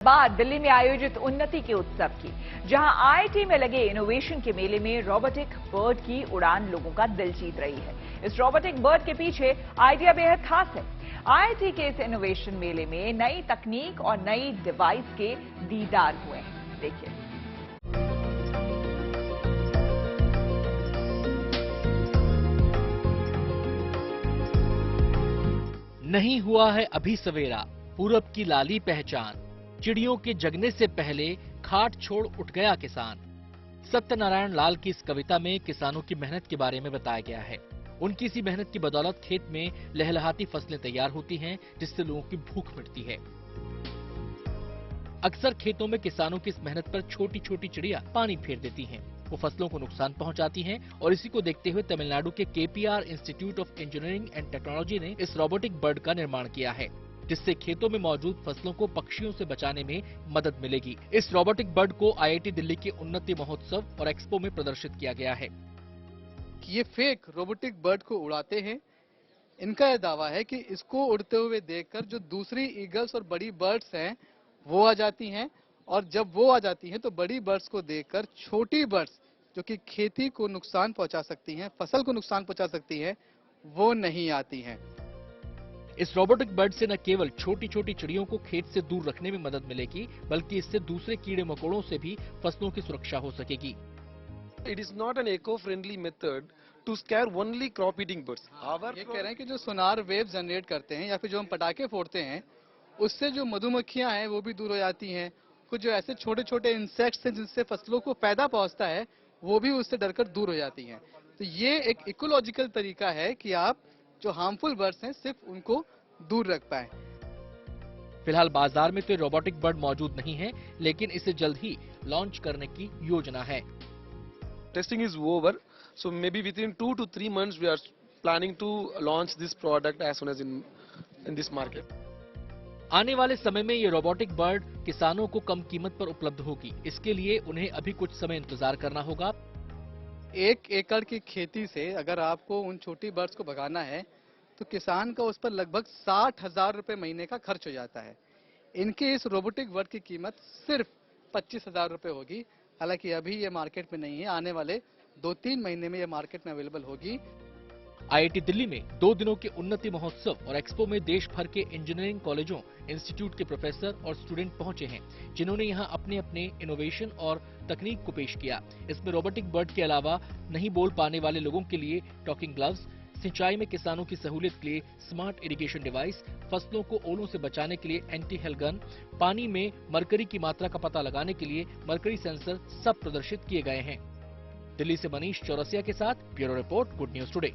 बाद दिल्ली में आयोजित उन्नति के उत्सव की, जहां आईआईटी में लगे इनोवेशन के मेले में रोबोटिक बर्ड की उड़ान लोगों का दिल जीत रही है। इस रोबोटिक बर्ड के पीछे आइडिया बेहद खास है। आईआईटी के इस इनोवेशन मेले में नई तकनीक और नई डिवाइस के दीदार हुए हैं। देखिए। नहीं हुआ है अभी सवेरा, पूरब की लाली पहचान, चिड़ियों के जगने से पहले खाट छोड़ उठ गया किसान। सत्यनारायण लाल की इस कविता में किसानों की मेहनत के बारे में बताया गया है। उनकी इसी मेहनत की बदौलत खेत में लहलहाती फसलें तैयार होती हैं, जिससे लोगों की भूख मिटती है। अक्सर खेतों में किसानों की इस मेहनत पर छोटी छोटी चिड़िया पानी फेर देती हैं। वो फसलों को नुकसान पहुंचाती हैं और इसी को देखते हुए तमिलनाडु के KPR institute of engineering and technology ने इस रोबोटिक बर्ड का निर्माण किया है, जिससे खेतों में मौजूद फसलों को पक्षियों से बचाने में मदद मिलेगी। इस रोबोटिक बर्ड को आईआईटी दिल्ली के उन्नति महोत्सव और एक्सपो में प्रदर्शित किया गया है। ये फेक रोबोटिक बर्ड को उड़ाते हैं। इनका यह दावा है कि इसको उड़ते हुए देखकर जो दूसरी ईगल्स और बड़ी बर्ड्स हैं वो आ जाती हैं, और जब वो आ जाती हैं तो बड़ी बर्ड्स को देखकर छोटी बर्ड्स जो कि खेती को नुकसान पहुंचा सकती हैं, फसल को नुकसान पहुंचा सकती हैं, वो नहीं आती हैं। इस रोबोटिक बर्ड से न केवल छोटी छोटी चिड़ियों को खेत से दूर रखने में मदद मिलेगी, बल्कि इससे दूसरे कीड़े मकोड़ों से भी फसलों की सुरक्षा हो सकेगी। It is not an eco-friendly method to scare only crop-eating birds. ये कह रहे हैं कि जो सोनार वेव जनरेट करते हैं या फिर जो हम पटाखे फोड़ते हैं, उससे जो मधुमक्खियां हैं वो भी दूर हो जाती हैं। कुछ जो ऐसे छोटे छोटे इंसेक्ट्स हैं जिनसे फसलों को फायदा पहुंचता है, वो भी उससे डरकर दूर हो जाती हैं। तो ये एक इकोलॉजिकल तरीका है कि आप जो हार्मफुल बर्ड्स हैं सिर्फ उनको दूर रख पाए। फिलहाल बाजार में तो रोबोटिक बर्ड मौजूद नहीं है, लेकिन इसे जल्द ही लॉन्च करने की योजना है। Testing is over, so maybe within 2 to 3 months we are planning to launch this product as soon as in this market. आने वाले समय में ये रोबोटिक बर्ड किसानों को कम कीमत पर उपलब्ध होगी। इसके लिए उन्हें अभी कुछ समय इंतजार करना होगा। 1 एकड़ की खेती से अगर आपको उन छोटी बर्ड्स को भगाना है तो किसान का उस पर लगभग 60,000 रुपए महीने का खर्च हो जाता है। इनके इस रोबोटिक बर्ड की कीमत सिर्फ 25,000 रुपए होगी। हालांकि अभी ये मार्केट में नहीं है, आने वाले 2-3 महीने में ये मार्केट में अवेलेबल होगी। आईआईटी दिल्ली में 2 दिनों के उन्नति महोत्सव और एक्सपो में देश भर के इंजीनियरिंग कॉलेजों, इंस्टीट्यूट के प्रोफेसर और स्टूडेंट पहुंचे हैं, जिन्होंने यहां अपने अपने इनोवेशन और तकनीक को पेश किया। इसमें रोबोटिक बर्ड के अलावा नहीं बोल पाने वाले लोगों के लिए टॉकिंग ग्लव्स, सिंचाई में किसानों की सहूलियत के लिए स्मार्ट इरिगेशन डिवाइस, फसलों को ओलों से बचाने के लिए एंटी हेल गन, पानी में मरकरी की मात्रा का पता लगाने के लिए मरकरी सेंसर सब प्रदर्शित किए गए हैं। दिल्ली से मनीष चौरसिया के साथ bureau report, good news today.